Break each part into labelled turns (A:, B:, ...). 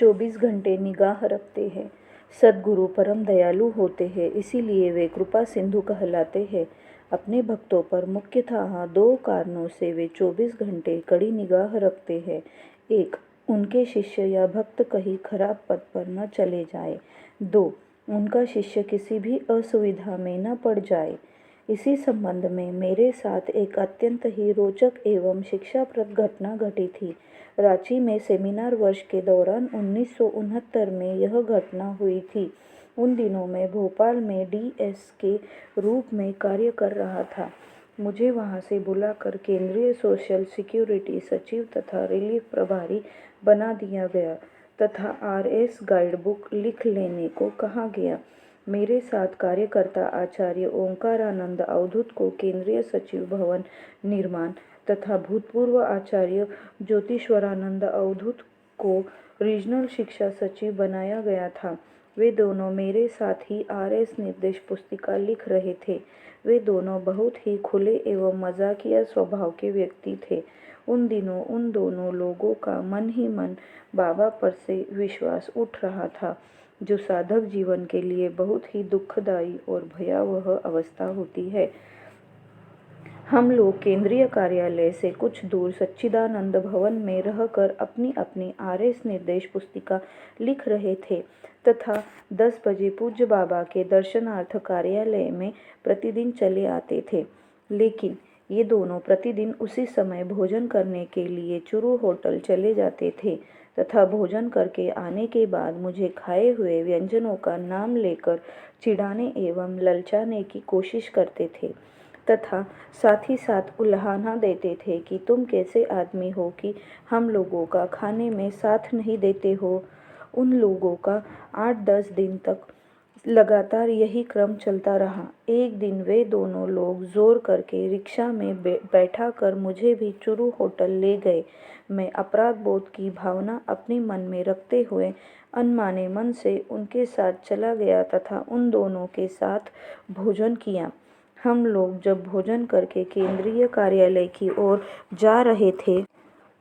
A: 24 घंटे निगाह रखते हैं। सद्गुरु परम दयालु होते हैं, इसीलिए वे कृपा सिंधु कहलाते हैं। अपने भक्तों पर मुख्यतः 2 कारणों से वे 24 घंटे कड़ी निगाह रखते हैं। 1. उनके शिष्य या भक्त कहीं खराब पथ पर न चले जाए। 2. उनका शिष्य किसी भी असुविधा में न पड़ जाए। इसी संबंध में मेरे साथ एक अत्यंत ही रोचक एवं शिक्षाप्रद घटना घटी थी। रांची में सेमिनार वर्ष के दौरान 1969 में यह घटना हुई थी। उन दिनों मैं भोपाल में डीएस के रूप में कार्य कर रहा था। मुझे वहां से बुलाकर केंद्रीय सोशल सिक्योरिटी सचिव तथा रिलीफ प्रभारी बना दिया गया तथा आरएस गाइडबुक लिख लेने को कहा गया। मेरे साथ कार्यकर्ता आचार्य ओंकारानंद अवधूत को केंद्रीय सचिव भवन निर्माण तथा भूतपूर्व आचार्य ज्योतिश्वरानंद अवधूत को रीजनल शिक्षा सचिव बनाया गया था। वे दोनों मेरे साथ ही आरएस निर्देश पुस्तिका लिख रहे थे। वे दोनों बहुत ही खुले एवं मजाकिया स्वभाव के व्यक्ति थे। उन दिनों उन दोनों लोगों का मन ही मन बाबा पर से विश्वास उठ रहा था, जो साधक जीवन के लिए बहुत ही दुखदायी और भयावह अवस्था होती है। हम लोग केंद्रीय कार्यालय से कुछ दूर सच्चिदानंद भवन में रहकर अपनी अपनी आरएस निर्देश पुस्तिका लिख रहे थे तथा 10 बजे पूज्य बाबा के दर्शनार्थ कार्यालय में प्रतिदिन चले आते थे। लेकिन ये दोनों प्रतिदिन उसी समय भोजन करने के लिए चुरू होटल चले जाते थे तथा भोजन करके आने के बाद मुझे खाए हुए व्यंजनों का नाम लेकर चिढ़ाने एवं ललचाने की कोशिश करते थे तथा साथ ही साथ उल्हाना देते थे कि तुम कैसे आदमी हो कि हम लोगों का खाने में साथ नहीं देते हो। उन लोगों का 8-10 दिन तक लगातार यही क्रम चलता रहा। एक दिन वे दोनों लोग जोर करके रिक्शा में बैठा कर मुझे भी चुरू होटल ले गए। मैं अपराध बोध की भावना अपने मन में रखते हुए अनमाने मन से उनके साथ चला गया तथा उन दोनों के साथ भोजन किया। हम लोग जब भोजन करके केंद्रीय कार्यालय की ओर जा रहे थे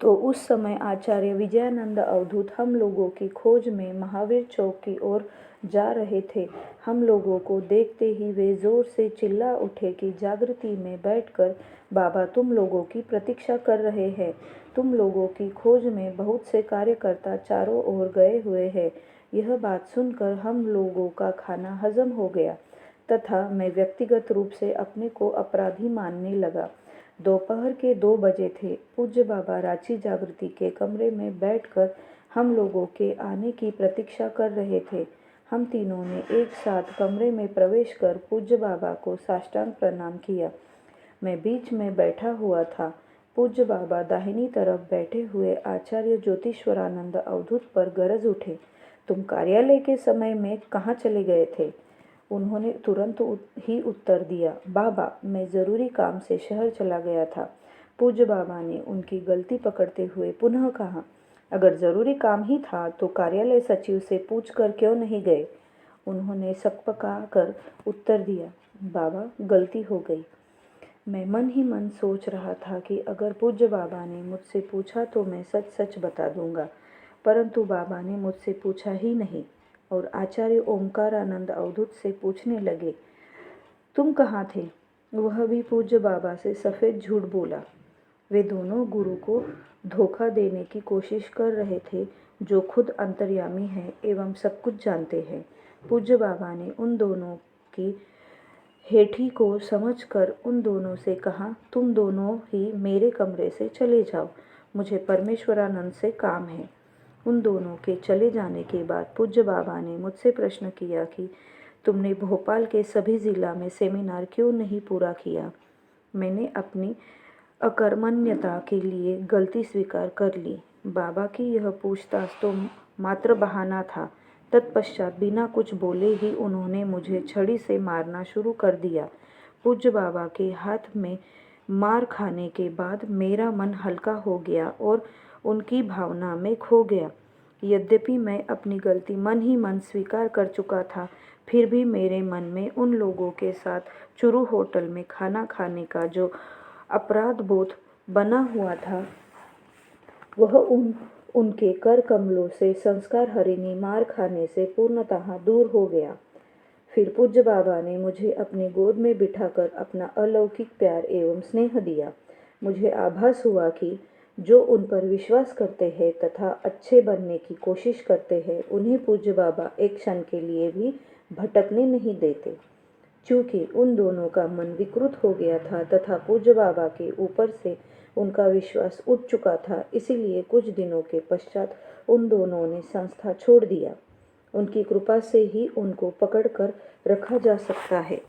A: तो उस समय आचार्य विजयानंद अवधूत हम लोगों की खोज में महावीर चौक की ओर जा रहे थे। हम लोगों को देखते ही वे जोर से चिल्ला उठे कि जागृति में बैठकर बाबा तुम लोगों की प्रतीक्षा कर रहे हैं। तुम लोगों की खोज में बहुत से कार्यकर्ता चारों ओर गए हुए हैं। यह बात सुनकर हम लोगों का खाना हजम हो गया तथा मैं व्यक्तिगत रूप से अपने को अपराधी मानने लगा। दोपहर के 2 बजे थे। पूज्य बाबा रांची जागृति के कमरे में बैठकर हम लोगों के आने की प्रतीक्षा कर रहे थे। हम तीनों ने एक साथ कमरे में प्रवेश कर पूज्य बाबा को साष्टांग प्रणाम किया। मैं बीच में बैठा हुआ था। पूज्य बाबा दाहिनी तरफ बैठे हुए आचार्य ज्योतिश्वरानंद अवधूत पर गरज उठे, तुम कार्यालय के समय में कहाँ चले गए थे? उन्होंने तुरंत ही उत्तर दिया, बाबा मैं ज़रूरी काम से शहर चला गया था। पूज्य बाबा ने उनकी गलती पकड़ते हुए पुनः कहा, अगर ज़रूरी काम ही था तो कार्यालय सचिव से पूछकर क्यों नहीं गए? उन्होंने सकपका कर उत्तर दिया, बाबा गलती हो गई। मैं मन ही मन सोच रहा था कि अगर पूज्य बाबा ने मुझसे पूछा तो मैं सच सच बता दूंगा, परंतु बाबा ने मुझसे पूछा ही नहीं और आचार्य ओंकारानंद अवधूत से पूछने लगे, तुम कहाँ थे? वह भी पूज्य बाबा से सफ़ेद झूठ बोला। वे दोनों गुरु को धोखा देने की कोशिश कर रहे थे, जो खुद अंतर्यामी है एवं सब कुछ जानते हैं। पूज्य बाबा ने उन दोनों की हेठी को समझकर उन दोनों से कहा, तुम दोनों ही मेरे कमरे से चले जाओ, मुझे परमेश्वरानंद से काम है। उन दोनों के चले जाने के बाद पूज्य बाबा ने मुझसे प्रश्न किया कि तुमने भोपाल के सभी ज़िला में सेमिनार क्यों नहीं पूरा किया? मैंने अपनी अकर्मण्यता के लिए गलती स्वीकार कर ली। बाबा की यह पूछताछ तो मात्र बहाना था। तत्पश्चात बिना कुछ बोले ही उन्होंने मुझे छड़ी से मारना शुरू कर दिया। पूज्य बाबा के हाथ में मार खाने के बाद मेरा मन हल्का हो गया और उनकी भावना में खो गया। यद्यपि मैं अपनी गलती मन ही मन स्वीकार कर चुका था, फिर भी मेरे मन में उन लोगों के साथ चुरू होटल में खाना खाने का जो अपराध बोध बना हुआ था, वह उन उनके कर कमलों से संस्कार हरिणी मार खाने से पूर्णतः दूर हो गया। फिर पूज्य बाबा ने मुझे अपनी गोद में बिठाकर अपना अलौकिक प्यार एवं स्नेह दिया। मुझे आभास हुआ कि जो उन पर विश्वास करते हैं तथा अच्छे बनने की कोशिश करते हैं, उन्हें पूज्य बाबा एक क्षण के लिए भी भटकने नहीं देते। चूँकि उन दोनों का मन विकृत हो गया था तथा पूज्य बाबा के ऊपर से उनका विश्वास उठ चुका था, इसीलिए कुछ दिनों के पश्चात उन दोनों ने संस्था छोड़ दिया। उनकी कृपा से ही उनको पकड़ कर रखा जा सकता है।